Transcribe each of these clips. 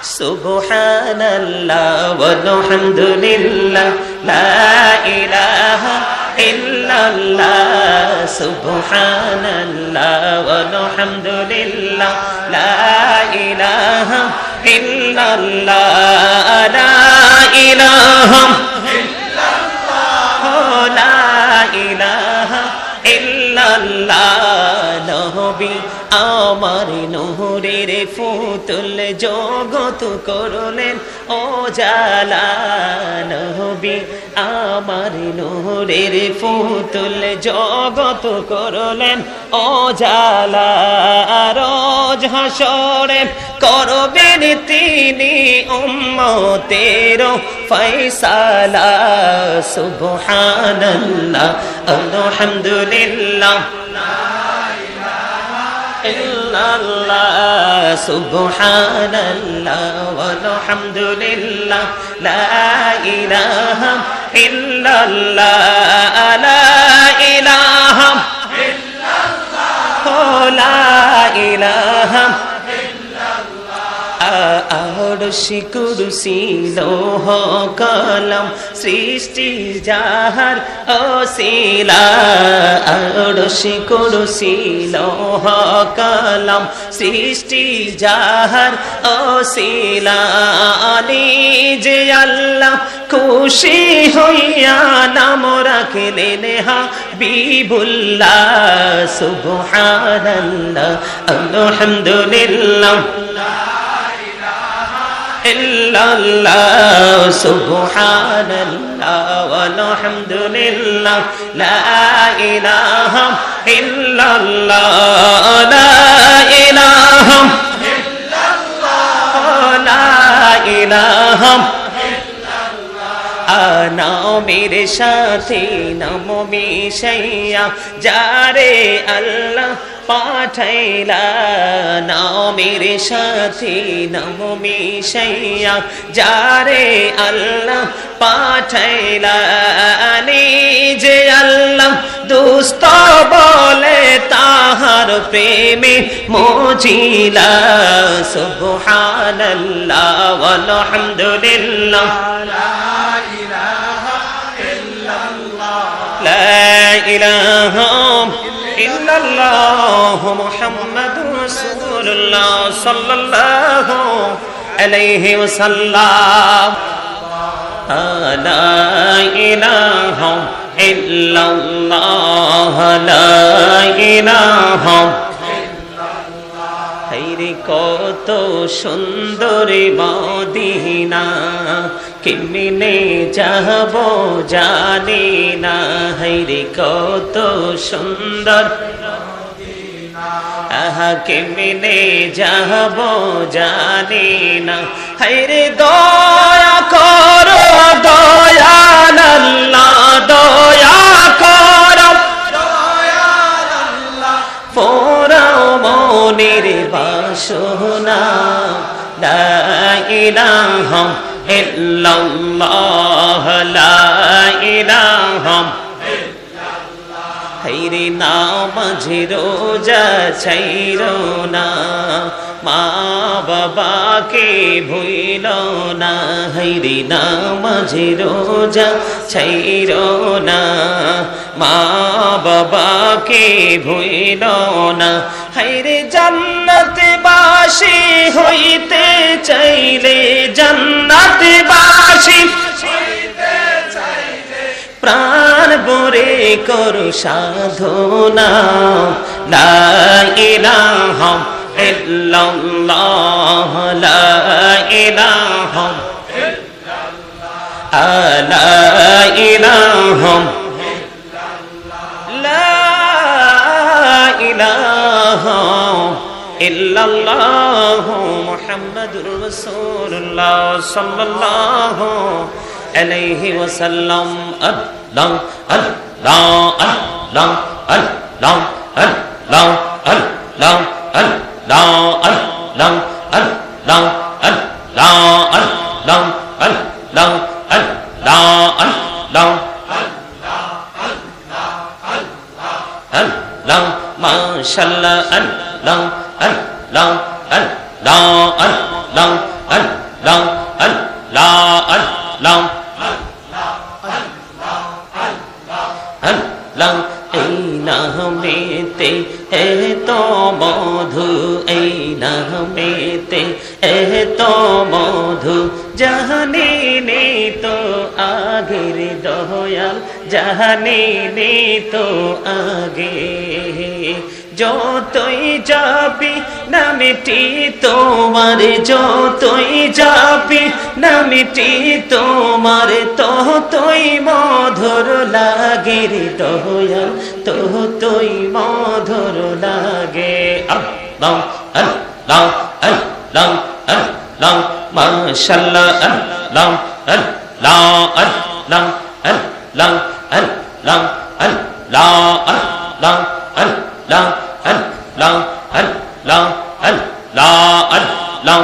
সুবহানাল্লাহ ওয়ালহামদুলিল্লাহ লা ইলাহা ইল্লাল্লাহ সুবহানাল্লাহ ওয়ালহামদুলিল্লাহ লা ইলাহা ইল্লাল্লাহ লা ইলাহা ইল্লাল্লাহ লা ইলাহা ইল্লাল্লাহ নবী আমার নূরের ফুতুল জগত করলেন ও জালা নবী আমার নূরের ফুতুল জগত করলেন ও জালা রোজ হাসরে করবেন তিনি উম্মতের ফয়সালা সুবহানাল্লাহ আলহামদুলিল্লাহ ইল্লাল্লাহ সুবহানাল্লাহ ওয়ালহামদুলিল্লাহ লা ইলাহা ইল্লাল্লাহ লা ইলাহা ইল্লাল্লাহ লা ইলাহা আরশি কুরসি লৌহ কলম সৃষ্টি যাহার ওসিলা আরশি কুরসি লৌহ কলম সৃষ্টি যাহার ওসিলা নিজে আল্লাহ খুশি হইয়া নাম রাখলেন হাবিবুল্লাহ সুবহানাল্লাহ আলহামদুলিল্লাহ ইল্লাল্লাহ সুবহানাল্লাহ ওয়ালহামদুলিল্লাহ লা ইলাহা ইল্লাল্লাহ লা ইলাহা ইল্লাল্লাহ লা ইলাহা নামের সাথে নাম মিশাইয়া যারে আল্লাহ পাঠাইলা নামের সাথে নাম মিশাইয়া যারে আল্লাহ পাঠাইলা নিজে আল্লাহ দুস্ত বলে তাহার প্রেমে মজিলা সুবহানাল্লাহ ওয়ালহামদুলিল্লাহ لا إله إلا الله محمد رسول الله صلى الله عليه وسلم لا إله إلا الله لا إله কত সুন্দর মদিনা কেমনে যাব জানি না হায়রে কত সুন্দর মদিনা আহা কেমনে যাব জানি না হায়রে দয়া করো দয়াল আল্লাহ দয়া করো দয়াল আল্লাহ ফোরাও মনের বাসনা লা ইলাহা ইল্লাল্লাহ লা ইলাহা ইল্লাল্লাহ হায়রে নামাজ রোজা ছাইরো না মা বাবাকে ভুইলো না হায়রে নামাজ রোজা ছাইরো না মা বাবাকে ভুইলো না হায়রে জান্নাতবাসী হইতে চাইলে জান্নাতবাসী হইতে চাইলে প্রাণ ভরে করো সাধনা লা ইলাহা ইল্লাল্লাহ লা ইলাহা ইল্লাল্লাহ লা ইলাহা ইল্লাল্লাহ মুহাম্মাদুর রাসূলুল্লাহ সাল্লাল্লাহু আলাইহি ওয়াসাল্লাম আল্লাহ আল্লাহ আল্লাহ আল্লাহ আল্লাহ আল্লাহ আল্লাহ আল্লাহ আল্লাহ আল্লাহ আল্লাহ আল্লাহ আল্লাহ আল্লাহ আল্লাহ মাশাআল্লাহ আল্লাহ আল্লাহ আল্লাহ আল্লাহ আল্লাহ এই নামেতে এত মধু, এই নামেতে এত মধু, জানিনি তো আগের দয়াল, জানিনি তো আগে। যতই যাবি নামটি তোমার, যতই যাবি নামটি তোমার, ততই মধুর লাগে রে দয়াল, ততই মধুর লাগে। আল্লাহ আল্লাহ আল্লাহ আল্লাহ মাশাআল্লাহ, আল্লাহ আল্লাহ আল্লাহ আল্লাহ আল্লাহ আল্লাহ আল্লাহ আল্লাহ আল্লাহ আল্লাহ আল্লাহ আল্লাহ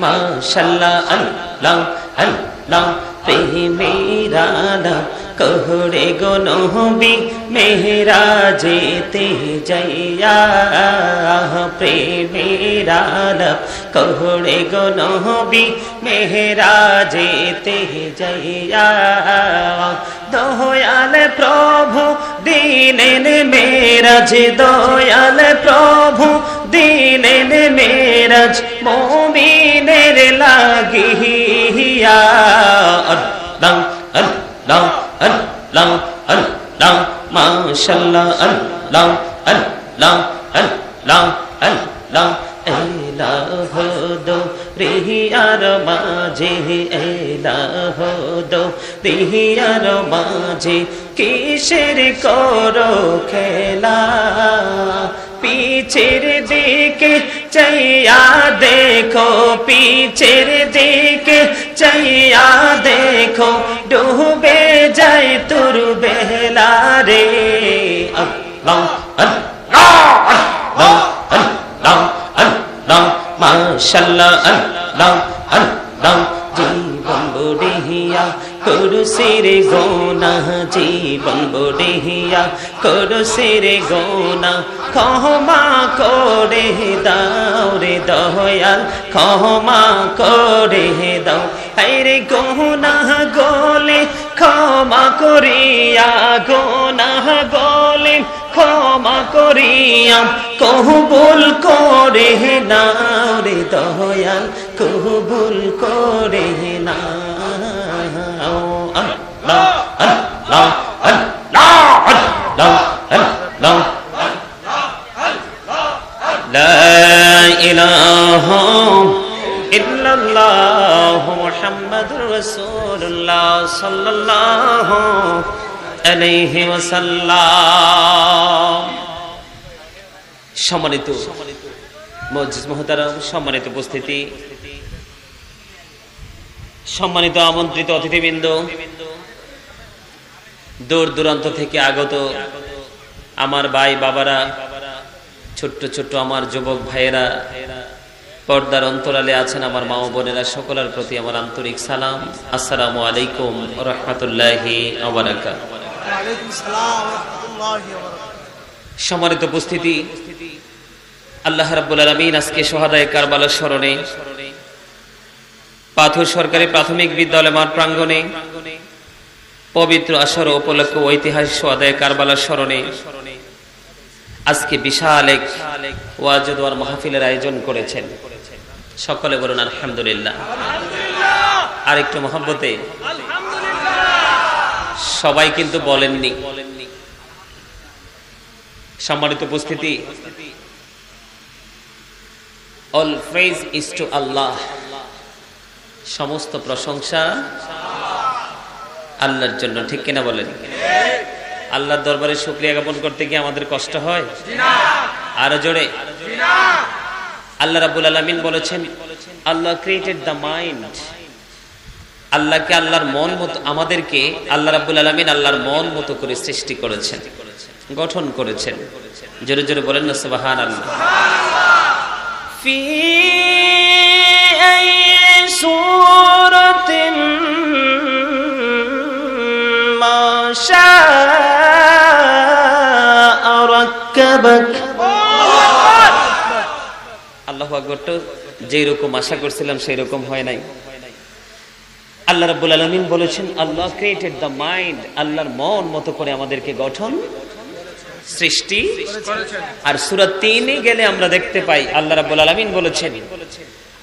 মাশাআল্লাহ, আল্লাহ আল্লাহ প্রেমেরা कहरे गो नबी मेहराजेते जाइया प्रेमेरा कहरे गो नबी मेहराजेते जाइया दयाल प्रभु दिलेन मेराज दयाल प्रभु दिलेन मेराज मोमिनेर लागिया अल्लाह अल्लाह अल्लाह अल्लाह माशाअल्लाह अल्लाह अल्लाह अल्लाह अल्लाह एलाह दो रियार माझे एलाह दो रियार माझे किसेर करो खेला पीछेर दिके चाइया देखो पीछेर दिके चाइया देखो डूबे जाए तुर बेला रे अल्लाह अल्लाह अल्लाह अल्लाह अल्लाह माशाअल्लाह अल्लाह अल्लाह जीवन बुढ़िया कुरुसिर गोना जीवन बुढ़िया कुरुसिर गोना क्षमा करे दाओ रे दयाल क्षमा करे दाओ रे गोना गोले क्षमा करिया गोना गोले क्षमा करिया कबूल करे नाओ रे दयाल कबूल करे ना अल्लाह अल्लाह अल्लाह अल्लाह अल्लाह ला इलाहा इल्लल्लाह मुहम्मदुर रसूलुल्लाह सल्लल्लाहु अलैहि वसल्लाम। সম্মানিত মুআজ্জিজ মুহতারাম, সম্মানিত উপস্থিতি, সম্মানিত আমন্ত্রিত অতিথিবৃন্দ, দূর দূরান্ত থেকে আগত আমার ভাই বাবারা, ছোট্ট ছোট্ট আমার যুবক ভাইয়েরা, পর্দার অন্তরালে আছেন আমার মা ও বোনেরা, সকলের প্রতি আমার আন্তরিক সালাম। আসসালামু আলাইকুম ওয়া রাহমাতুল্লাহি ওয়া বারাকাতুহু। ওয়া আলাইকুম আসসালাম ওয়া রাহমাতুল্লাহি ওয়া বারাকাতুহু। সম্মানিত উপস্থিতি, আল্লাহ রাব্বুল আলামিন আজকে শহাদায়ে কারবালার স্মরণে পাথর সরকারি প্রাথমিক বিদ্যালয় মাঠ প্রাঙ্গণে পবিত্র আসর উপলক্ষে ঐতিহাসিক শহাদায়ে কারবালার স্মরণে আজকে বিশাল এক ওয়াজ ও দোয়ার মাহফিলের আয়োজন করেছেন। সকলে বলুন আলহামদুলিল্লাহ। আর একটু মহব্বতে সবাই কিন্তু বলেননি। সম্মানিত উপস্থিতি, অল প্রেজ ইজ টু আল্লাহ, সমস্ত প্রশংসা আল্লাহর জন্য, ঠিক কিনা বলেন? আল্লাহর দরবারে শুকরিয়া জ্ঞাপন করতে গিয়ে আমাদের কষ্ট হয়? আরো জোরে। আল্লাহ রাব্বুল আলামিন বলেছেন, আল্লাহ ক্রিয়েটেড দ্য মাইন্ড, আল্লাহকে আল্লাহর মন মতো, আমাদেরকে আল্লাহ রাব্বুল আলামিন আল্লাহর মন মতো করে সৃষ্টি করেছেন, গঠন করেছেন। জোরে জোরে বলেন না সুবহানাল্লাহ। ফি আই সূরাতিন মা শাআ রাক্কাবাক আল্লাহু আকবার। তো যেই রকম আশা করছিলাম সেই রকম হয় নাই। আল্লাহ রাব্বুল আলামিন বলেছেন আল্লাহ ক্রিয়েটেড দ্য মাইন্ড, আল্লাহর মন মতো করে আমাদেরকে গঠন সৃষ্টি করেছেন। আর সূরা ৩ এ গেলে আমরা দেখতে পাই আল্লাহ রাব্বুল আলামিন বলেছেন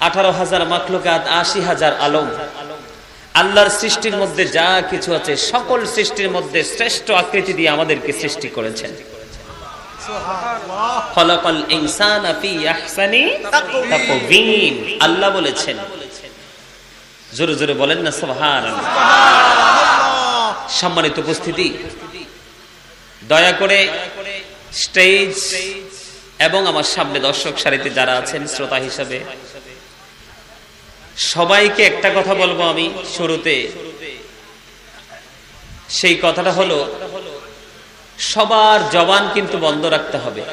18,000 মাখলুকাত, 80,000 আলম। আল্লাহর সৃষ্টির মধ্যে যা কিছু আছে সকল সৃষ্টির মধ্যে শ্রেষ্ঠ আকৃতি দিয়ে আমাদেরকে সৃষ্টি করেছেন। খলাকাল ইনসানা ফি আহসানি তাকওয়িম, আল্লাহ বলেছেন। জোরে জোরে বলেন না সুবহানাল্লাহ। সম্মানিত উপস্থিতি, দয়া করে স্টেজ এবং আমার সামনে দর্শক সারিতে যারা আছেন শ্রোতা হিসাবে সবাইকে একটা কথা বলবো আমি শুরুতে। সেই কথাটা হলো সবার জবান কিন্তু বন্ধ রাখতে হবে,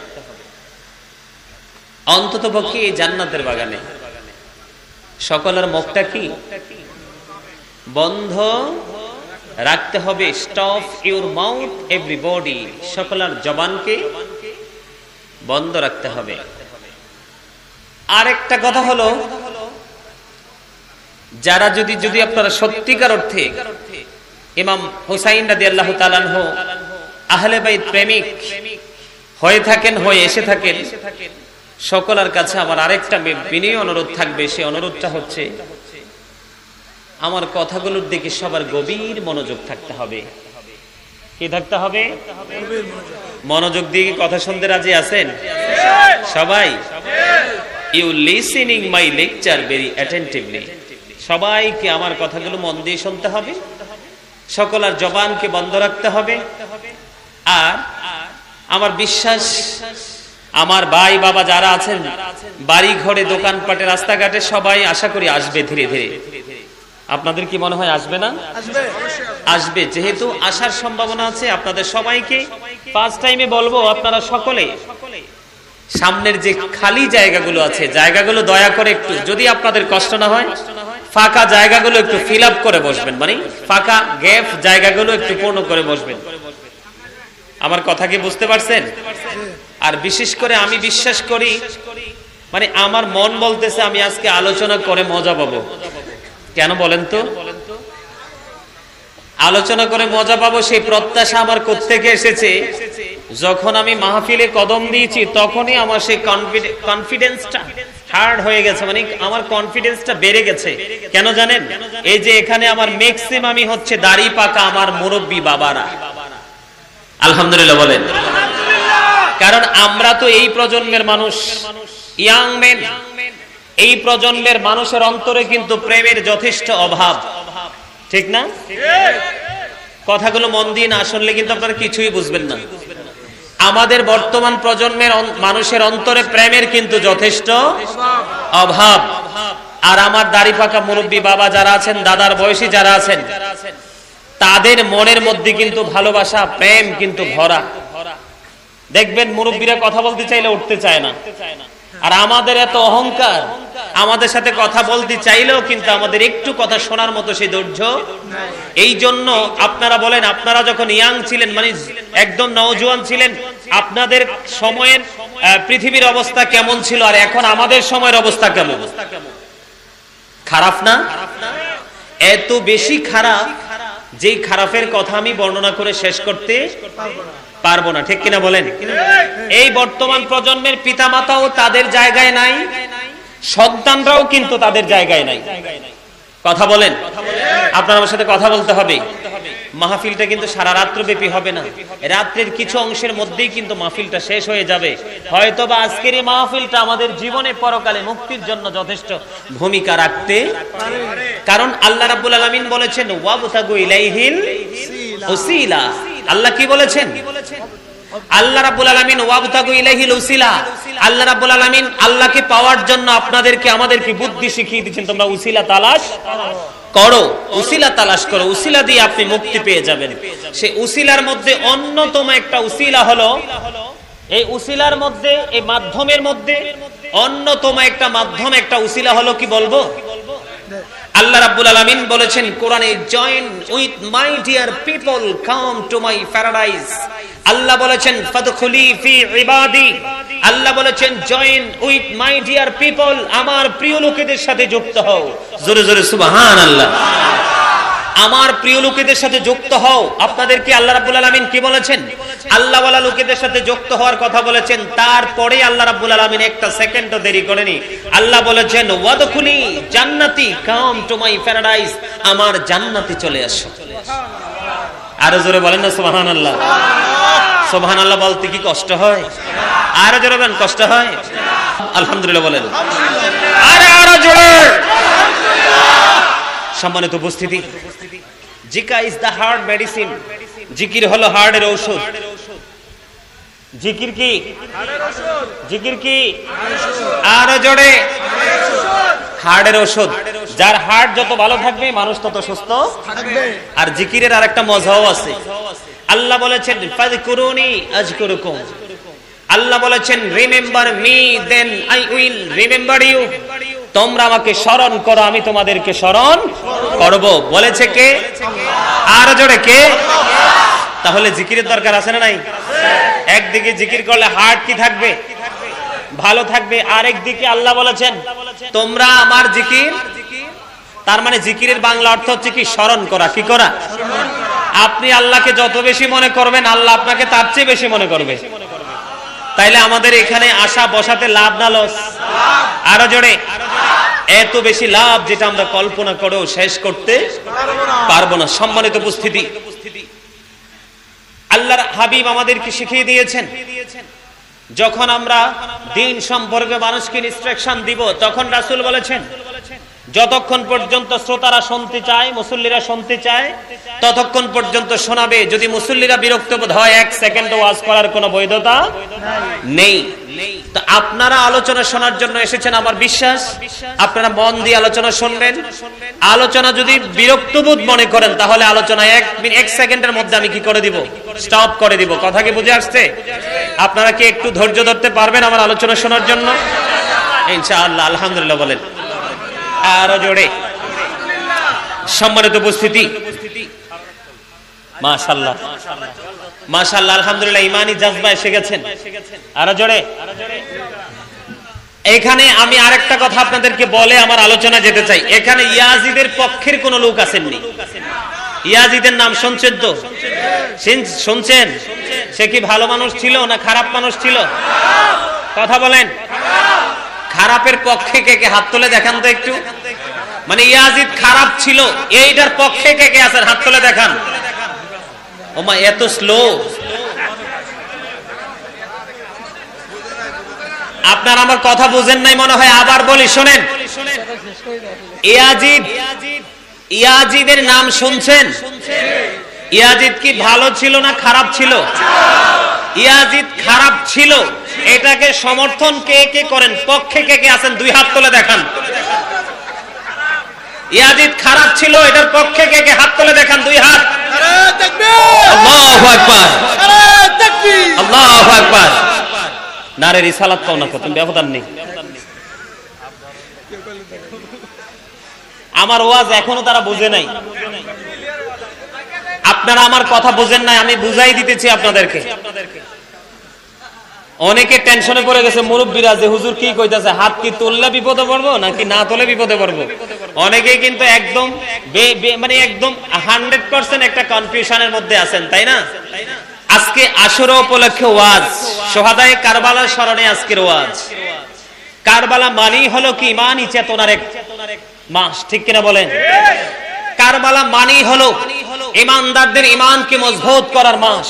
অন্ততপক্ষে এই জান্নাতের বাগানে সকলের মুখটা কি বন্ধ রাখতে হবে। স্টপ ইউর মাউথ এভরিবডি, সকলের জবানকে বন্ধ রাখতে হবে। আরেকটা কথা হলো যারা যদি আপনারা সত্যিকার অর্থে ইমাম হুসাইন রাদিয়াল্লাহু তাআলা আনহু আহলে বাইত প্রেমিক হয়ে থাকেন, হয়ে এসে থাকেন, সকলের কাছে আমার আরেকটা বিনয়ী অনুরোধ থাকবে। সেই অনুরোধটা হচ্ছে আমার কথাগুলোর দিকে সবার গভীর মনোযোগ থাকতে হবে। কি থাকতে হবে? মনোযোগ দিয়ে কথা শুনতে রাজি আছেন সবাই? You listening my lecture very attentively. সবাইকে আমার কথাগুলো মন দিয়ে শুনতে হবে, সকলের জবানকে বন্ধ রাখতে হবে। আর আমার বিশ্বাস আমার ভাই বাবা যারা আছেন বাড়ি ঘরে দোকানপাটে রাস্তাঘাটে সবাই আশা করি আসবে ধীরে ধীরে। আপনাদের কি মনে হয় আসবে না? আসবে। যেহেতু আসার সম্ভাবনা আছে, আপনাদের সবাইকে ফার্স্ট টাইমে বলবো আপনারা সকলে সামনের যে খালি জায়গাগুলো আছে জায়গাগুলো দয়া করে একটু, যদি আপনাদের কষ্ট না হয়, ফাঁকা জায়গাগুলো একটু ফিল আপ করে বসবেন, মানে ফাঁকা গ্যাপ জায়গাগুলো একটু পূর্ণ করে বসবেন। আমার কথা কি বুঝতে পারছেন? আর বিশেষ করে আমি বিশ্বাস করি, মানে আমার মন বলতেছে আমি আজকে আলোচনা করে মজা পাবো। কেন বলেন তো? আলোচনা করে মজা পাবো সেই প্রত্যাশা আমার কোত্থেকে এসেছে? যখন আমি মাহফিলে কদম দিয়েছি তখনই আমার সেই কনফিডেন্সটা হার্ড হয়ে গেছে, মানে আমার কনফিডেন্সটা বেড়ে গেছে। কেন জানেন? এই যে এখানে আমার ম্যাক্সিমামই হচ্ছে দাড়ি পাকা আমার মুরব্বী বাবারা। আলহামদুলিল্লাহ বলেন। কারণ আমরা তো এই প্রজন্মের মানুষ, ইয়াং মেন। এই প্রজন্মের মানুষের অন্তরে কিন্তু প্রেমের যথেষ্ট অভাব, ঠিক না? কথাগুলো মন দিয়ে না শুনলে কিন্তু আপনারা কিছুই বুঝবেন না। আমাদের বর্তমান প্রজন্মের মানুষের অন্তরে প্রেমের কিন্তু যথেষ্ট অভাব। আর আমার দাড়ি পাকা মুরব্বী বাবা যারা আছেন, দাদার বয়সী যারা আছেন, তাদের মনের মধ্যে কিন্তু ভালোবাসা প্রেম কিন্তু ভরা। দেখবেন মুরব্বীরা কথা বলতে চাইলে উঠতে চায় না। আর আমাদের এত অহংকার, আমাদের সাথে কথা বলতে চাইলেও কিন্তু আমাদের একটু কথা শোনার মতো সেই ধৈর্য। এই জন্য আপনারা বলেন, আপনারা যখন ইয়াং ছিলেন, মানে একদম নওজোয়ান ছিলেন, আপনাদের সময়ের পৃথিবীর অবস্থা কেমন ছিল আর এখন আমাদের সময়ের অবস্থা কেমন? খারাপ না? এত বেশি খারাপ যেই খারাপের কথা আমি বর্ণনা করে শেষ করতে পারবো না, ঠিক কিনা বলেন? এই বর্তমান প্রজন্মের পিতামাতাও তাদের জায়গায় নাই, সন্তানরাও কিন্তু তাদের জায়গায় নাই। কথা বলেন? আপনার আমার সাথে কথা বলতে হবে। মাহফিলটা কিন্তু সারা রাত্র ব্যাপী হবে না, রাত্রের কিছু অংশের মধ্যেই কিন্তু মাহফিলটা শেষ হয়ে যাবে। হয়তোবা আজকের এই মাহফিলটা আমাদের জীবনে পরকালে মুক্তির জন্য যথেষ্ট ভূমিকা রাখতে পারে। কারণ আল্লাহ রাব্বুল আলামিন বলেছেন ওয়াবতাগু ইলাইহিল ওসিলা। আল্লাহ কি বলেছেন? আল্লাহ রাব্বুল আলামিন ওয়াবতাগু ইলাইহিল ওসিলা। আল্লাহ রাব্বুল আলামিন আল্লাহকে পাওয়ার জন্য আপনাদেরকে আমাদেরকে বুদ্ধি শিখিয়ে দিয়েছেন, তোমরা উসিলা তালাশ করো, উসিলা তালাশ করো, উসিলা দিয়ে আপনি মুক্তি পেয়ে যাবেন। সেই উসিলার মধ্যে অন্যতম একটা উসিলা হলো, এই উসিলার মধ্যে, এই মাধ্যমের মধ্যে অন্যতম একটা মাধ্যম, একটা উসিলা হলো কি বলবো? আল্লাহ রাব্বুল আলামিন বলেছেন কোরআনে, join with my dear people, come to my paradise. আল্লাহ বলেছেন ফাদখুলি ফি ইবাদি। আল্লাহ বলেছেন join with my dear people, আমার প্রিয় লোকেদের সাথে যুক্ত হও। জোরে জোরে সুবহানাল্লাহ। আমার প্রিয় লোকেদের সাথে যুক্ত হও। আপনাদেরকে আল্লাহ রাব্বুল আলামিন কি বলেছেন? আল্লাহ ওয়ালা লোকেদের সাথে যুক্ত হওয়ার কথা বলেছেন। তারপরে আল্লাহ রাব্বুল আলামিন একটা সেকেন্ডও দেরি করেনি। আল্লাহ বলেছেন ওয়াদখুলি জান্নাতি, কাম টু মাই প্যারাডাইস, আমার জান্নাতে চলে আসো। আরো জোরে বলেন না সুবহানাল্লাহ। সুবহানাল্লাহ বলতে কি কষ্ট হয়? আরো জোরে বলেন, কষ্ট হয়? আলহামদুলিল্লাহ বলেন। আরো জোরে। সম্মানিত উপস্থিতি, জিকির ইজ দা হার্ট মেডিসিন। জিকির হলো হার্টের ঔষধ। জিকির কি? জিকির কি? আরো জোরে। হার্টের ঔষধ। যার হার্ট যত ভালো থাকবে মানুষ তত সুস্থ থাকবে। আর জিকিরের আরেকটা মজাও আছে। আল্লাহ বলেছেন ফাযকুরুনি আযকুরুকুম। আল্লাহ বলেছেন remember me then I will remember you. তোমরা আমাকে স্মরণ করো, আমি তোমাদেরকে স্মরণ করব। বলেছে কে? আর জোরে কে? তাহলে জিকিরের দরকার আছে না নাই? একদিকে জিকির করলে হার্ট কি থাকবে? ভালো থাকবে। আরেকদিকে আল্লাহ বলেছেন তোমরা আমার জিকির, তার মানে জিকিরের বাংলা অর্থ হচ্ছে কি? স্মরণ করা। কি করা? আপনি আল্লাহকে যত বেশি মনে করবেন আল্লাহ আপনাকে তার চেয়ে বেশি মনে করবে। তাইলে আমাদের এখানে আসা বসাতে লাভ না লস? আরো জোরে। এত বেশি লাভ যেটা আমরা কল্পনা করেও শেষ করতে পারবো না। সম্মানিত উপস্থিতি, আল্লাহর হাবিব আমাদেরকে শিখিয়ে দিয়েছেন যখন আমরা দ্বীন সম্পর্কে মানুষকে ইনস্ট্রাকশন দিব তখন রাসূল বলেছেন যতক্ষণ পর্যন্ত শ্রোতারা শুনতে চায়, মুসল্লিরা শুনতে চায়, ততক্ষণ পর্যন্ত শোনাবে। যদি মুসল্লিরা বিরক্ত বোধ হয়, এক সেকেন্ড ওয়াজ করার কোনো বৈধতা নেই। তো আপনারা আলোচনা শোনার জন্য এসেছেন, আমার বিশ্বাস আপনারা মন দিয়ে আলোচনা শুনবেন। আলোচনা যদি বিরক্তবোধ মনে করেন তাহলে আলোচনা এক সেকেন্ডের মধ্যে আমি কি করে দিব? স্টপ করে দিব। কথা কি বুঝে আসছে? আপনারা কি একটু ধৈর্য ধরতে পারবেন আমার আলোচনা শোনার জন্য? ইনশাআল্লাহ। আলহামদুলিল্লাহ বলেন। আরো জোরে। সম্মানিত উপস্থিতি, মাশাআল্লাহ মাশাআল্লাহ আলহামদুলিল্লাহ, ঈমানি জাযবা এসে গেছেন। আরো জোরে। এখানে আমি আরেকটা কথা আপনাদেরকে বলে আমার আলোচনা যেতে চাই। এখানে ইয়াজিদের পক্ষের কোন লোক আসেননি। ইয়াজিদের নাম শুনছেন তো? শুনছেন? সে কি ভালো মানুষ ছিল না খারাপ মানুষ ছিল? কথা বলেন। খারাপের পক্ষে কে কে হাত তুলে দেখান তো একটু। মানে ইয়াজিদ খারাপ ছিল এইটার পক্ষে কে কে আছেন? হাত তুলে দেখান। ওমা এত স্লো। আপনারা আমার কথা বুঝেন নাই মনে হয়, আবার বলি শোনেন। ইয়াজিদের নাম শুনছেন? ইয়াজিদ কি ভালো ছিল না খারাপ ছিল? ইয়াজিদ খারাপ ছিল। এটাকে সমর্থন কে কে করেন? পক্ষে কে কে আছেন? দুই হাত তুলে দেখান। ইয়াজিদ খারাপ ছিল, এটার পক্ষে কে কে? হাত তুলে দেখান, দুই হাত। আল্লাহু আকবার, আল্লাহু আকবার। নারে রিসালাত পাও না কত ব্যবধান নেই। আমার ওয়াজ এখনো তারা বুঝে নাই। আপনারা আমার কথা বুঝেন নাই, আমি বুঝাই দিতেছি আপনাদেরকে। অনেকে টেনশনে পড়ে গেছে মুরব্বীরা যে হুজুর কি কইতাছে, হাত কি তুললে বিপদে পড়বো নাকি না তুললে বিপদে পড়বো। অনেকেই কিন্তু একদম মানে একদম 100% একটা কনফিউশনের মধ্যে আছেন, তাই না? আজকে আশুরা উপলক্ষে ওয়াজ, শহাদায়ে কারবালার স্মরণে আজকের ওয়াজ। কারবালা মানেই হলো কি? ইমানি চেতনার এক মাস, ঠিক কিনা বলেন? কারবালা মানেই হলো ঈমানদারদের ঈমানকে মজবুত করার মাস।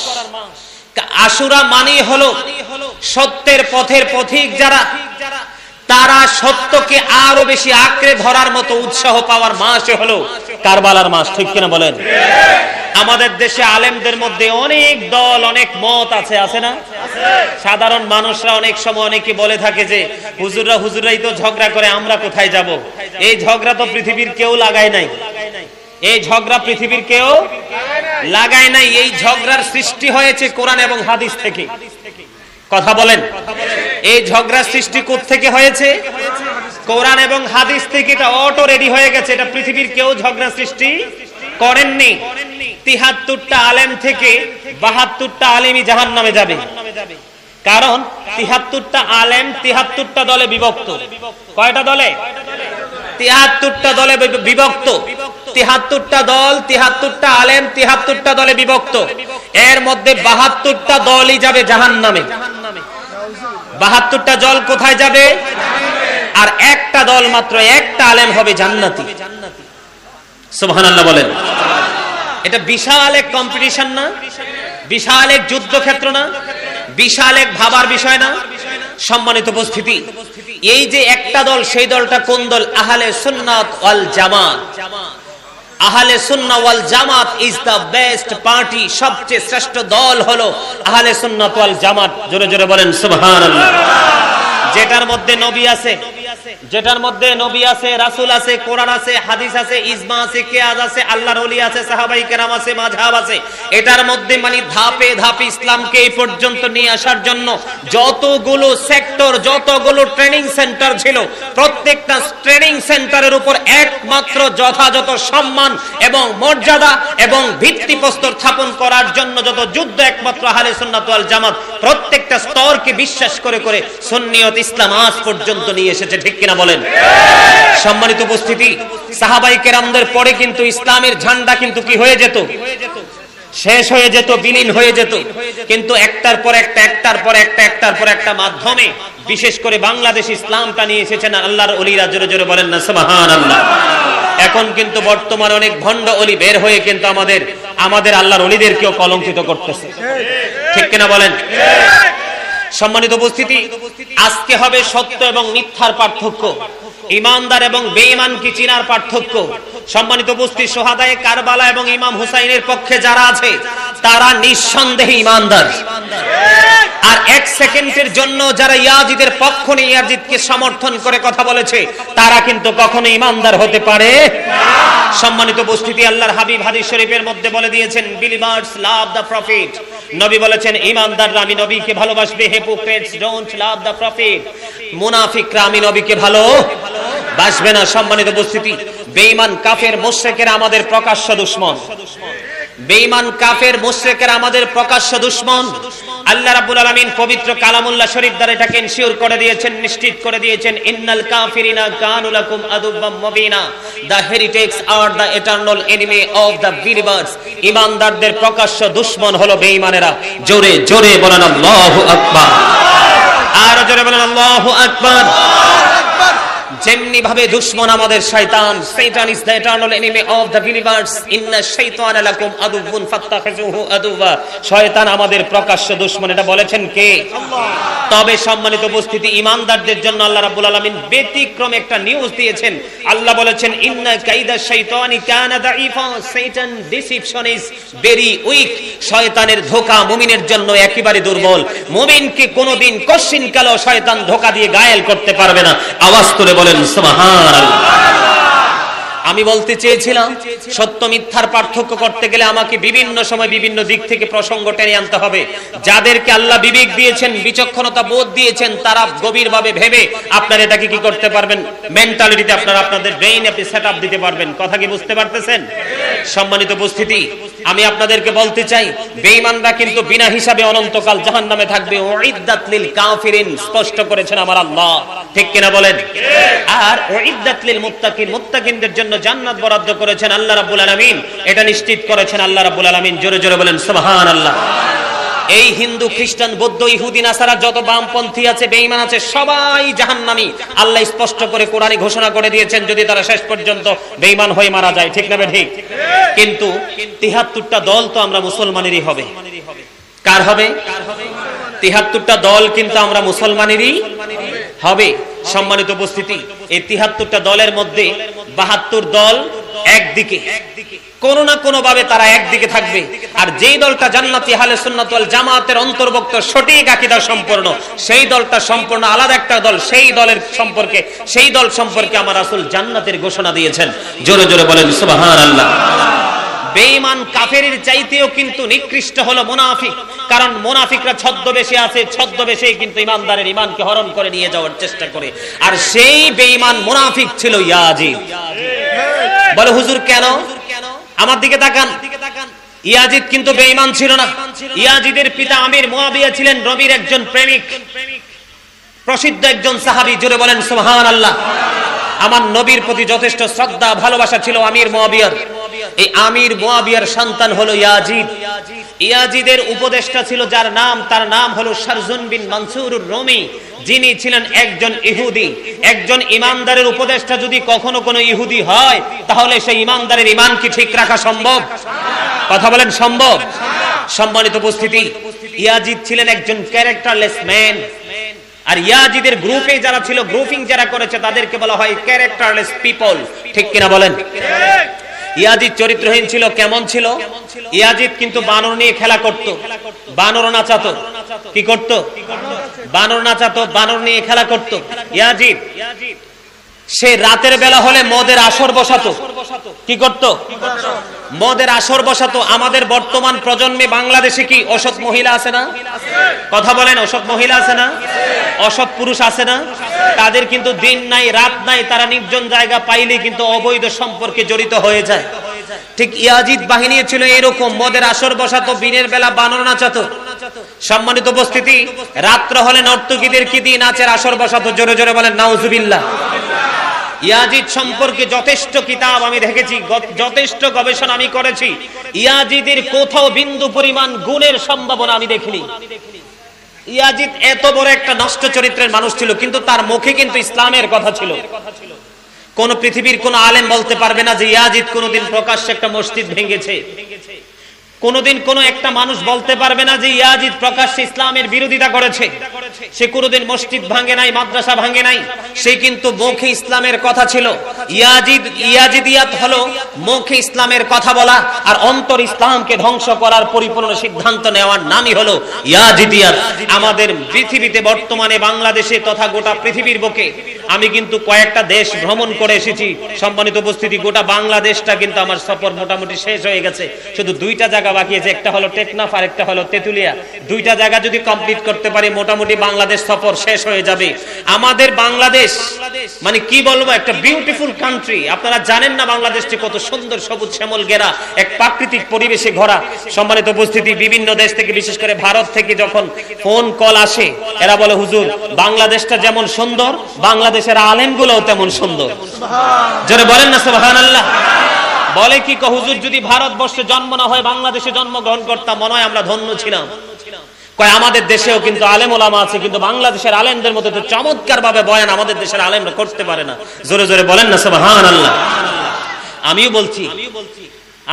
আশুরা মানেই হলো সত্যের পথের পথিক যারা, তারা সত্যকে আরো বেশি আঁকড়ে ধরার মতো উৎসাহ পাওয়ার মাস হলো কারবালার মাস, ঠিক কিনা বলেন? আমাদের দেশে আলেমদের মধ্যে অনেক দল, অনেক মত আছে, আছে না? সাধারণ মানুষরা অনেক সময় অনেকে বলে থাকে যে হুজুররাই তো ঝগড়া করে, আমরা কোথায় যাব? এই ঝগড়া তো পৃথিবীর কেউ লাগায় নাই। এই ঝগড়া পৃথিবীর কেউ লাগায় নাই। এই ঝগড়ার সৃষ্টি হয়েছে কোরআন এবং হাদিস থেকে। কথা বলেন। এই ঝগড়া সৃষ্টি কোত্থেকে হয়েছে? কোরআন এবং হাদিস থেকে। এটা অটো রেডি হয়ে গেছে। এটা পৃথিবীর কেউ ঝগড়া সৃষ্টি করেননি। ৭৩টা আলেম থেকে ৭২টা আলেমই জাহান্নামে যাবে। কারণ ৭৩টা আলেম ৭৩টা দলে বিভক্ত। কয়টা দলে? ৭৩টা দলে বিভক্ত। ৭৩টা দল, ৭৩টা আলেম ৭৩টা দলে বিভক্ত। এর মধ্যে ৭২টা দলই যাবে জাহান্নামে। ৭২টা দল কোথায় যাবে? আর একটা দল মাত্র, একটা আলেম হবে জান্নাতি। সুবহানাল্লাহ বলেন। এটা বিশাল এক কম্পিটিশন না? বিশাল এক যুদ্ধক্ষেত্র না? বিশাল এক ভাবার বিষয় না? সম্মানিত উপস্থিতি, এই যে একটা দল, সেই দলটা কোন দল? আহলে সুন্নাত ওয়াল জামাত। আহলে সুন্নাহ ওয়াল জামাত ইজ দা বেস্ট পার্টি। সবচেয়ে শ্রেষ্ঠ দল হলো আহলে সুন্নাত ওয়াল জামাত। জোরে জোরে বলেন সুবহানাল্লাহ। যেটার মধ্যে নবী আছে, যেটার মধ্যে নবী আছে, রাসূল আছে, কোরআন আছে, হাদিস আছে, ইজমা আছে, কিয়াস আছে, আল্লাহর ওলি আছে, সাহাবায়ে কেরাম আছে, মাযহাব আছে। এটার মধ্যে মানে ধাপে ধাপে ইসলামকে এই পর্যন্ত নিয়ে আসার জন্য যতগুলো সেক্টর, যতগুলো ট্রেনিং সেন্টার ছিল, প্রত্যেকটা ট্রেনিং সেন্টারের উপর একমাত্র যথাযথ সম্মান এবং মর্যাদা এবং ভিত্তিপ্রস্তর স্থাপন করার জন্য যত যুদ্ধ, একমাত্র আহলে সুন্নাত ওয়াল জামাত প্রত্যেকটা স্তরকে বিশ্বাস করে করে সুন্নিয়ত ইসলাম আজ পর্যন্ত নিয়ে এসেছে। ঠিক কিনা বলেন? সম্মানিত উপস্থিতি, সাহাবায়ে কেরামদের পরে কিন্তু ইসলামের ঝান্ডা কিন্তু কি হয়ে যেত? শেষ হয়ে যেত, বিলীন হয়ে যেত। কিন্তু একটার পর একটা, একটার পর একটা, একটার পর একটা মাধ্যমে বিশেষ করে বাংলাদেশ ইসলামটা নিয়ে এসেছেন আল্লাহর ওলিরা। জোরে জোরে বলেন না সুবহানাল্লাহ। এখন কিন্তু বর্তমানে অনেক ভণ্ড ওলি বের হয়ে কিন্তু আমাদের আল্লাহর ওলিদেরকেও কলঙ্কিত করতেছে। ঠিক কিনা বলেন? সম্মানিত উপস্থিতি, আজকে হবে সত্য এবং মিথ্যার পার্থক্য, ইমানদার এবং বেঈমানকে চিনার পার্থক্য। সম্মানিত উপস্থিতি, সোহাদায়ে কারবালা এবং ইমাম হুসাইনের পক্ষে যারা আছে তারা নিঃসন্দেহে ইমানদার। আর এক সেকেন্ডের জন্য যারা ইয়াজিদের পক্ষ নিয়ে ইয়াজিদকে সমর্থন করে কথা বলেছে, তারা কিন্তু কখনো ইমানদার হতে পারে না। সম্মানিত উপস্থিতি, আল্লাহর হাবিব হাদিস শরীফের মধ্যে বলে দিয়েছেন, বিলিভার্স লাভ দ্য প্রফিট। নবী বলেছেন, ইমানদাররা আমি নবীকে ভালোবাসবে, hypocrites don't love the profit. মুনাফিকরা আমি নবীকে ভালোবাসবে না। সম্মানিত উপস্থিতি, বেঈমান কাফের মুশরিকেরা আমাদের প্রকাশ্য দুশমন। বেঈমান কাফের মুশরিকেরা আমাদের প্রকাশ্য দুশমন। আল্লাহ রাব্বুল আলামিন পবিত্র কালামুল্লাহ শরীফ দ্বারা এটাকে ইনশিওর করে দিয়েছেন, নিশ্চিত করে দিয়েছেন, ইন্নাল কাফিরিনা কানু লাকুম আদুব্বাম মুবিনা, the heretics are the eternal enemy of the believers. ঈমানদারদের প্রকাশ্য দুশমন হলো বেঈমানেরা। জোরে জোরে বলেন আল্লাহু আকবার। আর জোরে বলেন আল্লাহু আকবার। যেমনি ভাবে দুশমন আমাদের শয়তান, শয়তান is the eternal enemy of the believers, ইন্নাশ শাইতানা লাকুম আদুউন ফাত্তাখিযুহু আদুওয়া। শয়তান আমাদের প্রকাশ্য দুশমন, এটা বলেছেন কে? আল্লাহ। তবে সম্মানিত উপস্থিতি, ঈমানদারদের জন্য আল্লাহ রাব্বুল আলামিন ব্যতিক্রম একটা নিউজ দিয়েছেন। আল্লাহ বলেছেন, ইন্না কাইদাশ শাইতানি কানা দাঈফা, শয়তান ডিসিপশন ইজ ভেরি উইক। শয়তানের ধোঁকা মুমিনের জন্য একেবারে দুর্বল। মুমিনকে কোনোদিন কশিনকালেও শয়তান ধোঁকা দিয়ে ঘায়েল করতে পারবে না। আওয়াজ করে বলেন সুবহানাল্লাহ। আমি বলতে চেয়েছিলাম, সত্য মিথ্যার পার্থক্য করতে গেলে আমাকে বিভিন্ন সময় বিভিন্ন দিক থেকে প্রসঙ্গ টেনে আনতে হবে। যাদেরকে আল্লাহ বিবেক দিয়েছেন, বিচক্ষণতা বোধ দিয়েছেন, তারা গভীরভাবে ভেবে আপনারা এটাকে কি করতে পারবেন, মেন্টালিটিতে আপনারা আপনাদের ব্রেইন আপনি সেটআপ দিতে পারবেন। কথা কি বুঝতে পারতেছেন? সম্মানিত উপস্থিতি, আমি আপনাদেরকে বলতে চাই, বেঈমানরা কিন্তু বিনা হিসাবে অনন্তকাল জাহান্নামে থাকবে। উইদ্দাত লিল কাফিরিন, স্পষ্ট করেছেন আমার আল্লাহ। ঠিক কিনা বলেন? আর উইদ্দাত লিল মুত্তাকিন, মুত্তাকিনদের জন্য জান্নাত বরাদ্দ করেছেন আল্লাহ রাব্বুল আলামিন। এটা নিশ্চিত করেছেন আল্লাহ রাব্বুল আলামিন। জোরে জোরে বলেন সুবহানাল্লাহ। এই হিন্দু, খ্রিস্টান, বৌদ্ধ, ইহুদি, নাসারা যত বামপন্থী আছে, বেঈমান আছে, সবাই জাহান্নামী। আল্লাহ স্পষ্ট করে কোরআনে ঘোষণা করে দিয়েছেন, যদি তারা শেষ পর্যন্ত বেঈমান হয়ে মারা যায়। ঠিক না ঠিক? কিন্তু ৭৩টা দল তো আমরা মুসলমানেরই হবে। কার হবে? ৭৩টা দল কিন্তু আমরা মুসলমানেরই হবে। সম্মানিত উপস্থিতি, এই ৭৩টা দলের মধ্যে ৭২ দল একদিকে, কোন না কোন ভাবে তারা একদিকে থাকবে। আর যেই দলটা জান্নাতি আহলে সুন্নাত ওয়াল জামাতের অন্তর্ভুক্ত, সঠিক আকীদা সম্পন্ন, সেই দলটা সম্পূর্ণ আলাদা একটা দল। সেই দল সম্পর্কে আমার রাসূল জান্নাতের ঘোষণা দিয়েছেন। জোরে জোরে বলেন সুবহানাল্লাহ। বেঈমান কাফেরের চাইতেও কিন্তু নিকৃষ্ট হলো মুনাফিক, কারণ মুনাফিকরা ছদ্মবেশে আছে, ছদ্মবেশেই কিন্তু ইমানদারের ইমানকে হরণ করে নিয়ে যাওয়ার চেষ্টা করে। আর সেই বেঈমান মুনাফিক ছিল ইয়াজিদ। বলে হুজুর কেন? আমার দিকে তাকান। ইয়াজিদ কিন্তু বেঈমান ছিল না। ইয়াজিদের পিতা আমির মুয়াবিয়া ছিলেন নবীর একজন প্রেমিক, প্রসিদ্ধ একজন সাহাবী। জোরে বলেন সুবহানাল্লাহ। আমার নবীর প্রতি যথেষ্ট শ্রদ্ধা ভালোবাসা ছিল আমির মুয়াবিয়ার। এই আমির মুয়াবিয়ার সন্তান হলো ইয়াজিদ। ইয়াজিদের উপদেষ্টা ছিল তার নাম হলো শারজুন বিন মানসুরুর রুমি, যিনি ছিলেন একজন ইহুদি। একজন ইমানদারের উপদেষ্টা যদি কখনো কোনো ইহুদি হয়, তাহলে সেই ইমানদারের ইমান কি ঠিক রাখা সম্ভব? কথা বলেন সম্ভব? সম্মানিত উপস্থিতি, ইয়াজিদ ছিলেন একজন ক্যারেক্টারলেস ম্যান। আর ইয়াজিদের গ্রুপে যারা ছিল, গ্রুপিং যারা করেছে, তাদেরকে বলা হয় ক্যারেক্টারলেস পিপল। ঠিক কিনা বলেন? ইয়াজিদ চরিত্রহীন ছিল। কেমন ছিল? ইয়াজিদ কিন্তু বানর নিয়ে খেলা করত, বানর নাচাতো। কি করত? বানর নাচাতো, বানর নিয়ে খেলা করত ইয়াজিদ। সে রাতের বেলা হলে মদের আসর বসাতো। কি করত? মদের আসর বসাতো। আমাদের বর্তমান প্রজন্মে বাংলাদেশে কি অসৎ মহিলা আছে না? কথা বলেন, অসৎ মহিলা আছে না? অসৎ পুরুষ আছে না? তাদের কিন্তু দিন নাই রাত নাই, তারা নির্জন জায়গা পাইলে কিন্তু অবৈধ সম্পর্কে জড়িত হয়ে যায়। ঠিক ইয়াজিদ বাহিনী ছিল এরকম, মদের আসর বসাতো, দিনের বেলা বানর নাচাতো। সম্মানিত উপস্থিতি, রাত্র হলে নর্তকীদের কি দিয়ে নাচের আসর বসাতো। জোরে জোরে বলেন নাউজুবিল্লাহ। ইয়াজিদ সম্পর্কে যথেষ্ট কিতাব আমি দেখেছি, যথেষ্ট গবেষণা আমি করেছি। ইয়াজিদের কোথাও বিন্দু পরিমাণ গুণের সম্ভাবনা আমি দেখিনি। ইয়াজিদ এত বড় একটা নষ্ট চরিত্রের মানুষ ছিল, কিন্তু তার মুখে কিন্তু ইসলামের কথা ছিল। কোন পৃথিবীর কোন আলেম বলতে পারবে না যে ইয়াজিদ কোনদিন প্রকাশ্যে একটা মসজিদ ভেঙেছে। কোনদিন কোন একটা মানুষ বলতে পারবে না যে ইয়াজিদ প্রকাশ্যে ইসলামের বিরোধিতা করেছে। সে কোনদিন মসজিদ ভাঙে নাই, মাদ্রাসা ভাঙে নাই। সে কিন্তু মুখে ইসলামের কথা ছিল। ইয়াজিদিয়াত হলো মুখে ইসলামের কথা বলা, আর অন্তর ইসলামকে ধ্বংস করার পরিপূর্ণ সিদ্ধান্ত নেওয়ার নামই হলো ইয়াজিদিয়াত। আমাদের পৃথিবীতে বর্তমানে বাংলাদেশে তথা গোটা পৃথিবীর বুকে আমি কিন্তু কয়েকটা দেশ ভ্রমণ করে এসেছি। সম্মানিত উপস্থিতি, গোটা বাংলাদেশটা কিন্তু আমার সফর মোটামুটি শেষ হয়ে গেছে। শুধু দুইটা জায়গা বাকি আছে, একটা হলো টেকনাফ আর একটা হলো তেতুলিয়া। দুইটা জায়গা যদি কমপ্লিট করতে পারি, মোটামুটি বাংলাদেশ সফর শেষ হয়ে যাবে। আমাদের বাংলাদেশ মানে কি বলবো, একটা বিউটিফুল কান্ট্রি। আপনারা জানেন না বাংলাদেশটি কত সুন্দর, সবুজ শ্যামল ঘেরা, এক প্রাকৃতিক পরিবেশে ভরা। সম্মানিত উপস্থিতি, বিভিন্ন দেশ থেকে, বিশেষ করে ভারত থেকে যখন ফোন কল আসে, এরা বলে হুজুর বাংলাদেশটা যেমন সুন্দর, বাংলাদেশের আলেমগুলোও তেমন সুন্দর। জোরে বলেন না সুবহানাল্লাহ। বলে কি হুজুর যদি ভারতবর্ষে জন্ম না হয় বাংলাদেশে জন্মগ্রহণ করতাম, মনে হয় আমরা ধন্য ছিলাম। কয় আমাদের দেশেও কিন্তু আলেম ওলামা আছে, কিন্তু বাংলাদেশের আলেমদের মতো তো চমৎকার ভাবে বয়ান আমাদের দেশের আলেমরা করতে পারে না। জোরে জোরে বলেন না সুবহানাল্লাহ।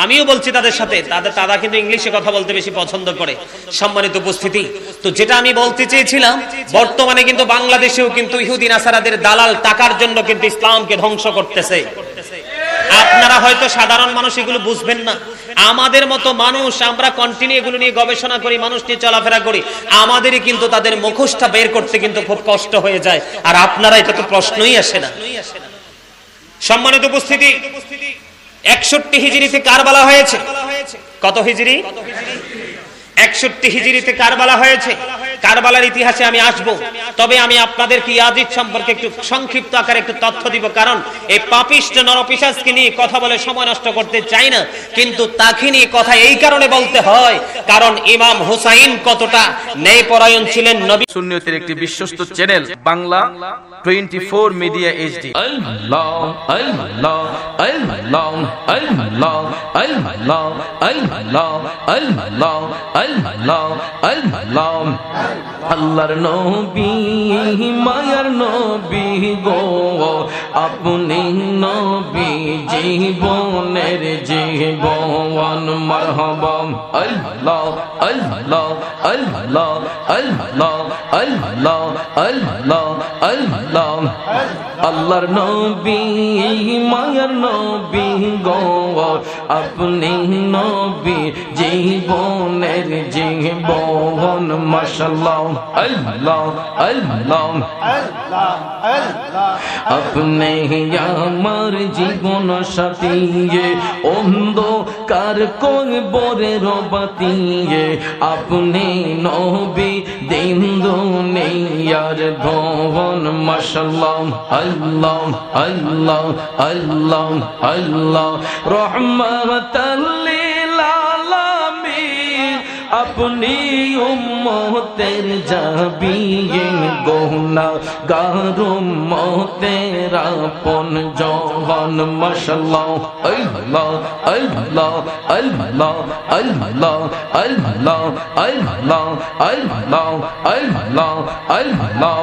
আমিও বলছি তাদের সাথে, তারা কিন্তু ইংলিশে কথা বলতে বেশি পছন্দ করে। সম্মানিত উপস্থিতি, তো যেটা আমি বলতে চেয়েছিলাম, বর্তমানে কিন্তু বাংলাদেশেও কিন্তু ইহুদি নাসারাদের দালাল টাকার জন্য কিন্তু ইসলামকে ধ্বংস করতেছে। আপনারা হয়তো সাধারণ মানুষ এগুলো বুঝবেন না। আমাদের মতো মানুষ, আমরা কন্টিনিউ এগুলো নিয়ে গবেষণা করি, মানুষ নিয়ে চলাফেরা করি, আমাদেরই কিন্তু তাদের মুখোশটা বের করতে কিন্তু খুব কষ্ট হয়ে যায়। আর আপনারা, এটা তো প্রশ্নই আসে না। সম্মানিত উপস্থিতি, 61 হিজরিতে কারবালা হয়েছে। কত হিজরি? 61 হিজরিতে কারবালা হয়েছে। কারবালার ইতিহাসে আমি আসব, তবে আমি আপনাদেরকে ইয়াজিদ সম্পর্কে একটু সংক্ষিপ্ত আকারে একটু তথ্য দিব, কারণ এই পাপিষ্ট নরপিশাচকে নিয়ে কথা বলে সময় নষ্ট করতে চাই না। কিন্তু তাকে নিয়ে কথা এই কারণে বলতে হয়, কারণ ইমাম হুসাইন কতটা ন্যায়পরায়ণ ছিলেন। নবী সুন্নিয়তের একটি বিশ্বস্ত চ্যানেল বাংলা 24 মিডিয়া এইচডি। আল্লাহ আল্লাহ আল্লাহ আল্লাহ আল্লাহ আল্লাহ আল্লাহ আল্লাহ আল্লাহ। আল্লাহর নবী মায়ার নবী গো, আপনি নবী জীবনের জীবন। মারহাবা আল্লাহ আল্লাহ আল্লাহ আল্লাহ আল্লাহ আল্লাহ আল্লাহ। আল্লাহর নবী মায়ার নবী গো, আপনি নবী জীবনের জীবন। মাশাআল্লাহ আল্লাহ আল্লাহ আল্লাহ। আপনি আমার জীবন সাথী, অন্ধ কার কবরের বাতিয়ে আপনি নবী দিন দুনিয়ার ধন মাশাআল্লাহ আল্লাহ আল্লাহ আল্লাহ আল্লাহ রহমাতাল লিল আলামিন আপনি উম্মতের জাবিন গুনাহগার উম্মতের আপন জন মাশাআল্লাহ আল্লাহ আল্লাহ আল্লাহ আল্লাহ আল্লাহ আল্লাহ আল্লাহ আল্লাহ আল্লাহ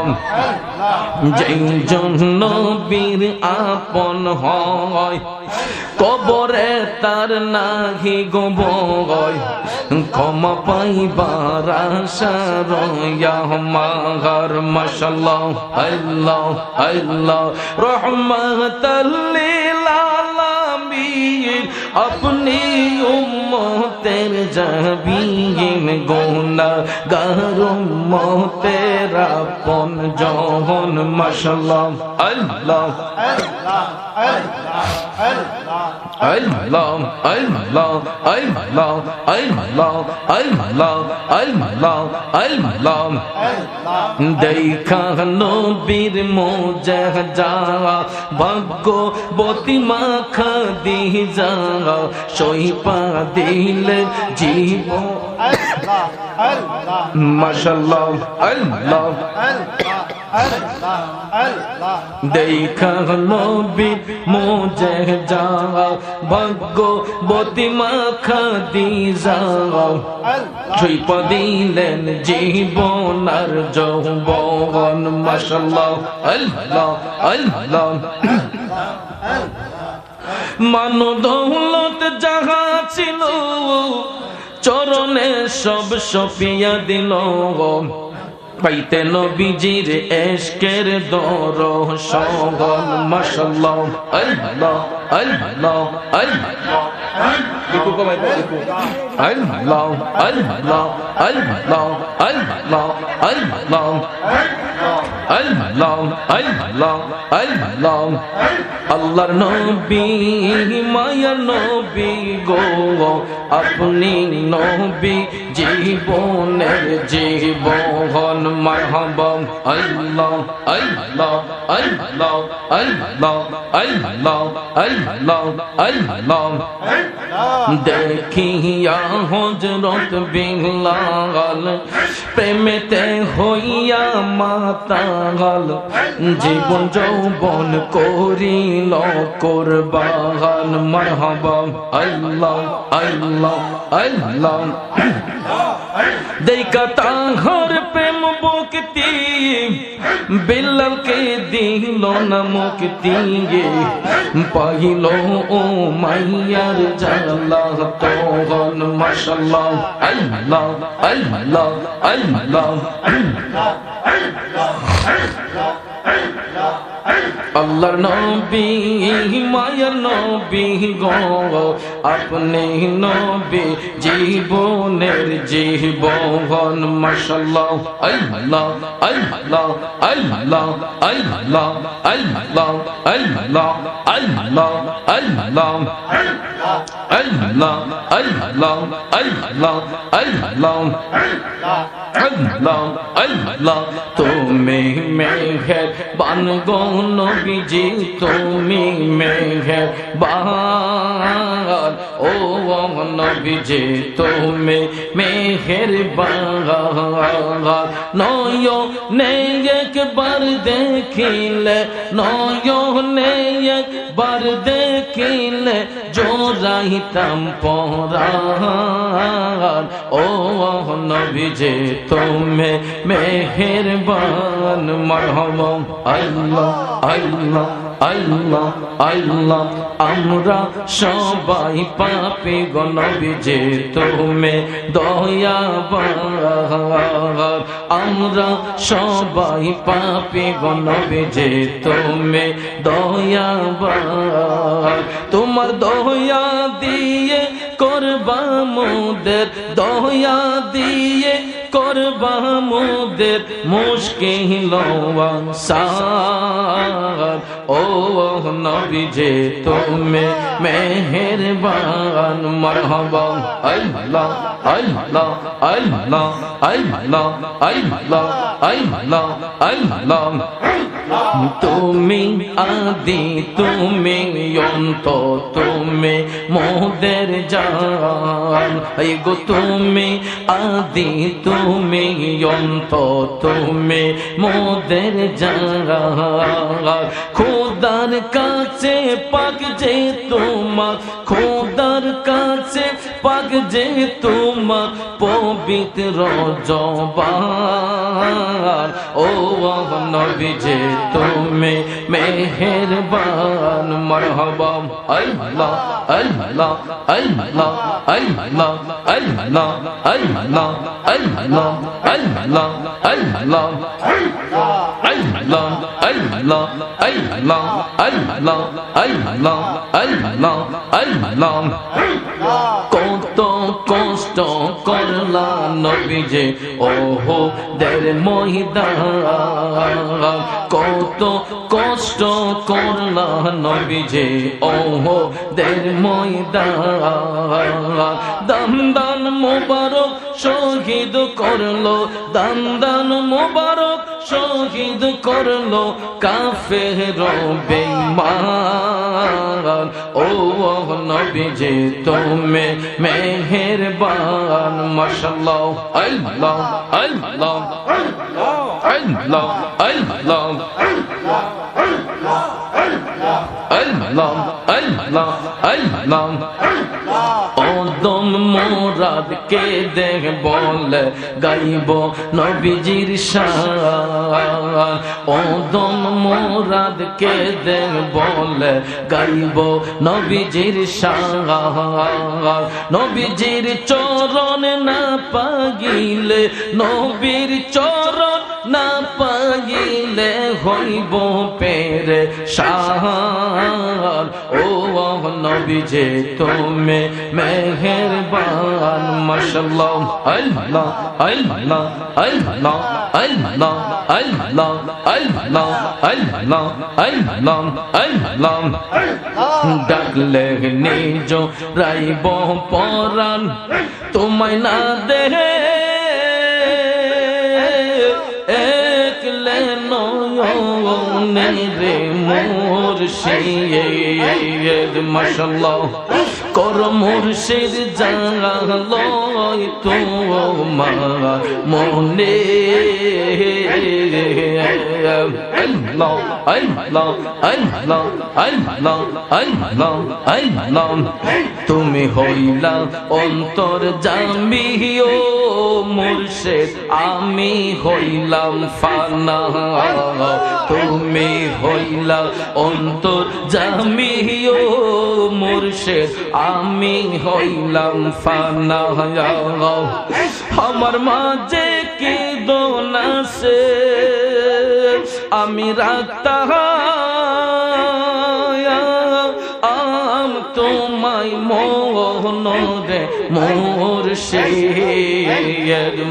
যেই জন্য বীর আপন হয় কবরে তার নাহি গো ভয় ক্ষমা পাইবার আশা রয়া মাগার মাশাআল্লাহ আল্লাহ আল্লাহ রহমাতাল লিল আলামিন আপনি উম্মতের জাবিন গুনাহগার উম্মতের আপন জন মাশাআল্লাহ আল্লাহ আল্লাহ আল্লাহ আল্লাহ আল্লাহ আল্লাহ আল্লাহ আল্লাহ আল্লাহ দেখা নবীর মুজাহজা ভাগ্যবতী মা খাদিজা সইপা দিলেন জীবন মাশাআল্লাহ আল্লাহ দেখা নবীর মুজাহজা ভাগ্যবতী মা খাদিজা সইপা দিলেন জীবন আর যৌবন মাশাআল্লাহ আল্লাহ আল্লাহ মান দৌলত যাহা ছিল চরণে সব সপিয়া দিল পাইতে নবীজির এশকের দর্শন মাশাআল্লাহ আল্লাহ আল্লাহ আল্লাহ একটু কমাই একটু আল্লাহ আল্লাহ আল্লাহ আল্লাহ আল্লাহ আল্লাহ আল্লাহ আল্লাহ আল্লাহর নবী মায়ার নবী গো আপনি নবী জীবনের জীবন মারহাবা আল্লাহ আল্লাহ আল্লাহ আল্লাহ আল্লাহ আল্লাহ আল্লাহ দেখিয়া হযরত বিলাল প্রেমেতে হইয়া মাতাল জীবন যৌবন করিল কুরবান মারহাবা আল্লাহ আল্লাহ আল্লাহ দেখা তাহার প্রেম ভক্তি বিলালকে দিল না মুক্তি পাইল ও মাইয়ার জালা তখন মাশাআল্লাহ আল্লাহ আল্লাহ আল্লাহ আল্লাহর নবী মায়ার নবী গো আপনি নবী জীবনের জীবন মাশাআল্লাহ আল্লাহ আল্লাহ আল্লাহ আল্লাহ আল্লাহ আল্লাহ আল্লাহ আল্লাহ আল্লাহ আল্লাহ আল্লাহ আল্লাহ আল্লাহ আল্লাহ তুমি মেহেরবান গো নবীজি তুমি মেহেরবান ও নবীজি তুমি মেহেরবান নয়নে একবার দেখিলে নয়নে একবার দেখিলে জোড়াইতাম পরাণ ও নবীজি তুমি মেহেরবান মারহাবা আল্লাহ আল্লাহ আল্লাহ আল্লাহ আমরা সবাই পাপী গো নবীজি তুমি দয়াবান আমরা সবাই পাপী গো নবীজি তুমি দয়াবান তোমার দয়া দিয়ে করবা মোদের দয়া দিয়ে করবা মোদের মুশকিল আসান ও নবী যে তুমি মেহেরবান মারহাবা আল্লাহ আল্লাহ আল্লাহ আল্লাহ আল্লাহ আল্লাহ আল্লাহ তুমি আদি তুমি অন্ত তুমি মোদের জান এই গো তুমি আদি তুমি অন্ত তুমি মোদের জান খোদার কাছে পাক যে তোমার খোদার কাছে পাক যে তোমার পবিত্র জবান ও নবী যে তুমি মেহেরবান মারহাবা আল্লাহ আল্লাহ আল্লাহ আল্লাহ আল্লাহ আল্লাহ আল্লাহ আল্লাহ আল্লাহ আল্লাহ আল্লাহ আল্লাহ আল্লাহ আল্লাহ আল্লাহ আল্লাহ কত কষ্ট করলা নবী যে ওহো দের ময়দান কত কষ্ট করলা নবী যে ওহো দের ময়দান দান দান মোবারক শহীদ করলো দান দান মোবারক শহীদ করলো কাফের বেঈমান ও নবী যে তুমি মেহেরবান মাশাআল্লাহ আল্লাহ আল্লাহ আল্লাহ আল্লাহ আল্লাহ আল্লাহ আল্লাহ ওদম মুরাদ কে দেখ বলে গাইব নবীজির শান ওদম মুরাদ কে দেখ বলে গাইব নবীজির শান নবীজির চরণ না পাগিলে নবীর চরণ না পাগিলে হইব পেরেশান ও নবী যে তুমি মেহেরবান মাশাআল্লাহ আল্লাহ আল্লাহ আল্লাহ আল্লাহ আল্লাহ আল্লাহ আল্লাহ আল্লাহ আল্লাহ ডাকলে নিজ রাইব পরাণ তোমায় না দেহে একলে নয়নে রে মুর্শিদ মাশাআল্লাহ কর মুর্শিদ জানলই তোমার মনে আল্লাহ আল্লাহ আল্লাহ আল্লাহ আল্লাহ আল্লাহ তুমি হইলা অন্তর জামি ও মুর্শিদ আমি হইলাম ফানা তুমি হইলা অন্তর জামি ও মুর্শিদ আমি হইলাম ফানা আমার মাঝে কি দোনাসে আমি রাখতাম তোমায় মোহন রে মুর্শিদ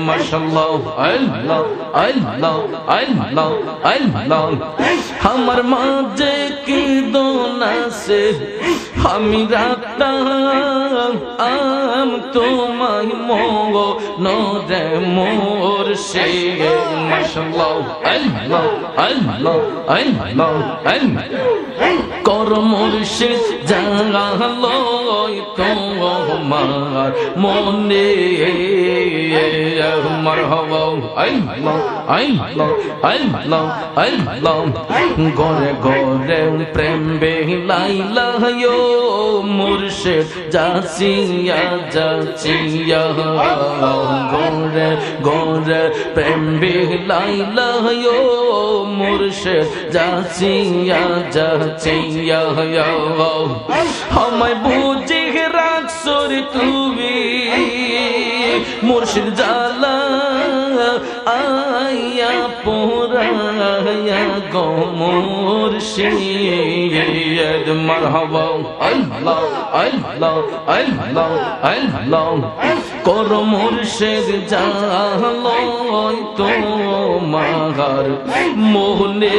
মাশাআল্লাহ আল্লাহ আল্লাহ আল্লাহ আল্লাহ আমার মাঝে কি দোনাসে আমি রাখতাম তোমায় মোহন রে মুর্শিদ মাশাআল্লাহ আল্লাহ আল্লাহ আল্লাহ আল্লাহ কর মুর্শিদ জানলই তোমার মনে মারহাবা আল্লাহ আল্লাহ আল্লাহ আল্লাহ গরে গরে প্রেম বেলাইলা ও মুর্শিদ যাচিয়া যাচিয়া গরে গরে প্রেম বেলাইলা ও মুর্শিদ যাচিয়া যাচিয়া আমায় বুঝি রাখছর তুমি মুর্শিদ জালা আইয়া পোরায়া গো মুর্শিদ মারহাবা আল্লাহ আল্লাহ আল্লাহ আল্লাহ কর মুর্শিদ জানলই তোমার মোহনে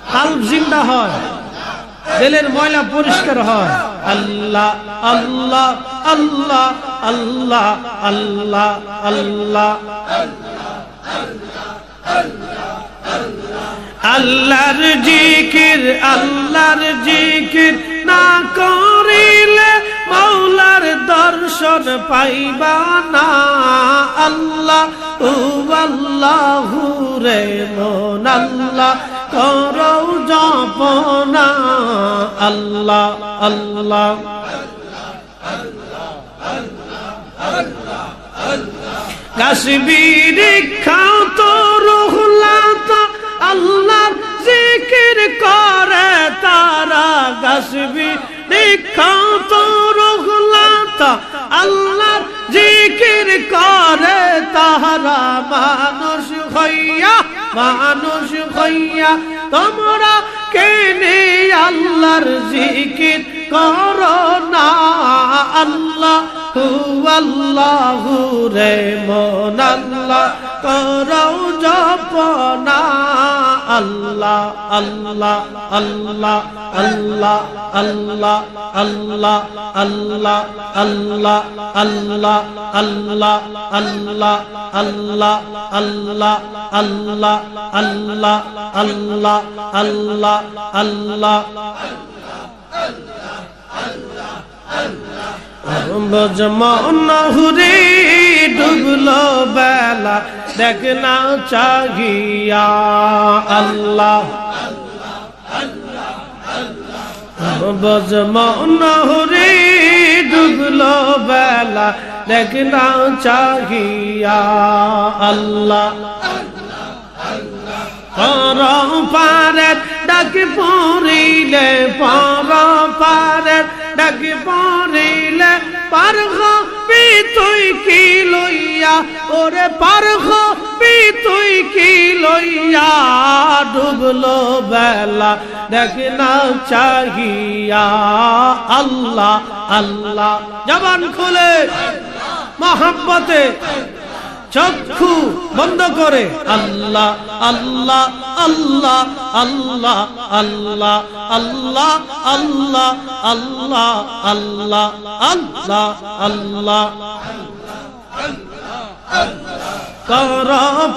কাল্ব জিন্দা হয়, দিলের ময়লা পরিষ্কার হয়। আল্লাহ আল্লাহ আল্লাহ আল্লাহ আল্লাহ আল্লাহ আল্লাহর জিকির, আল্লাহর জিকির না করিলে মাওলার দর্শন পাইবা না। আল্লাহ ও আল্লাহু রে মন আল্লাহ করো জপনা। আল্লাহ আল্লাহ কাশ্মীর খাত রুহলাত আল্লাহর জিকির করে তারা। কাশ্মীর খাত রুহলাত আল্লাহর জিকির করে তারা। মানুষ হইয়া তোমরা কেনে আল্লাহর জিকির করো না। আল্লাহ আল্লাহু রে মন আল্লাহ করো জপনা। আল্লাহ আল্লাহ আল্লাহ আল্লাহ আল্লাহ আল্লাহ আল্লাহ আল্লাহ আল্লাহ আল্লাহ আল্লাহ আল্লাহ আল্লাহ আল্লাহ আল্লাহ আল্লাহ আল্লাহ আল্লাহ বজমনহুরে ডুবলো বেলা দেখনা চাহিয়া। আল্লাহ বজমনহুরে ডুবলো বেলা দেখনা চাহিয়া। আল্লাহ পারের ডাক পড়িলে পারের ডাক পড়িলে পার হবি তুই কি লইয়া। ওরে পার হবি তুই কি লইয়া। ডুবলো বেলা দেখ না চাহিয়া। আল্লাহ আল্লাহ জবান খুলে মহব্বতে চক্ষু বন্ধ করে আল্লাহ আল্লাহ আল্লাহ আল্লাহ আল্লাহ আল্লাহ আল্লাহ আল্লাহ আল্লাহ আল্লাহ আল্লাহ কর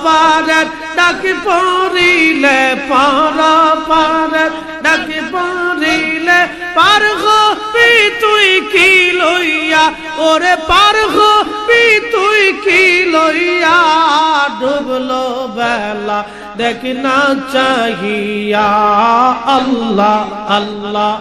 পারের ডাক পড়িলে পারের ডাক পড়িলে পার হবি তুই কি লইয়া। ওরে পার হবি তুই কি লইয়া। ডুবলো বেলা দেখ না চাহিয়া। আল্লাহ আল্লাহ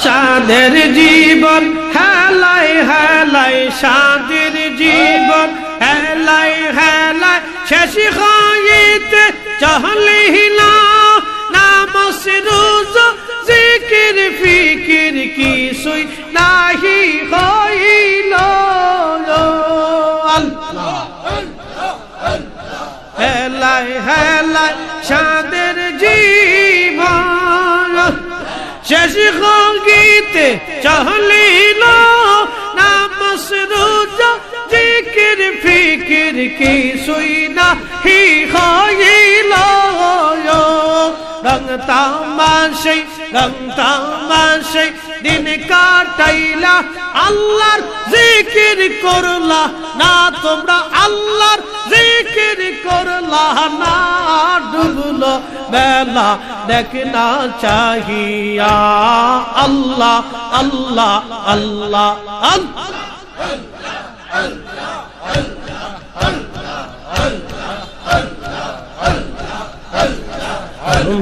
সাদের জীবন হেলাই হেলাই সাদের জীবন হেলাই হেলাই শেষ হইতে চহলিনা। নামাজ রোজা জিকির ফিকির কিছুই নাহি হইল। আল্লাহ হেলাই হেলাই সাদের জীবন শেষ হইতে চহলিল। নামাজ রোজা জিকির ফিকির কিছুই নাহি হইল। রং তামাশাই দিন কাটাইলা আল্লাহর জিকির করলা না তোমরা। আল্লাহর জিকির করলা না। ডুবলো বেলা দেখ না চাহিয়া। আল্লাহ আল্লাহ আল্লাহ আল্লাহ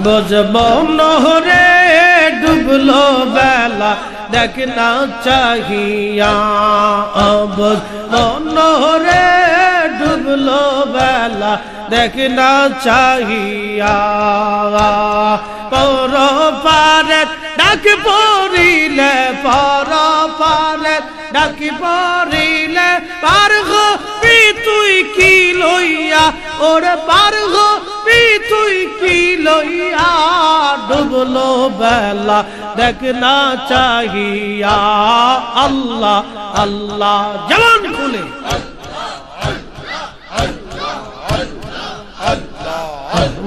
বজবনহুরে ডুবলো বেলা দেখ না চাহিয়া। বজবনহুরে ডুবলো বেলা দেখ না চাহিয়া। পর পারের ডাক পড়িলে পারের ডাক পড়িলে পার হবি তুই কি লইয়া। ওরে পার হবি তুই কি লইয়া। ডুবলো বেলা দেখ না চাহিয়া। আল্লাহ আল্লাহ জবান খুলে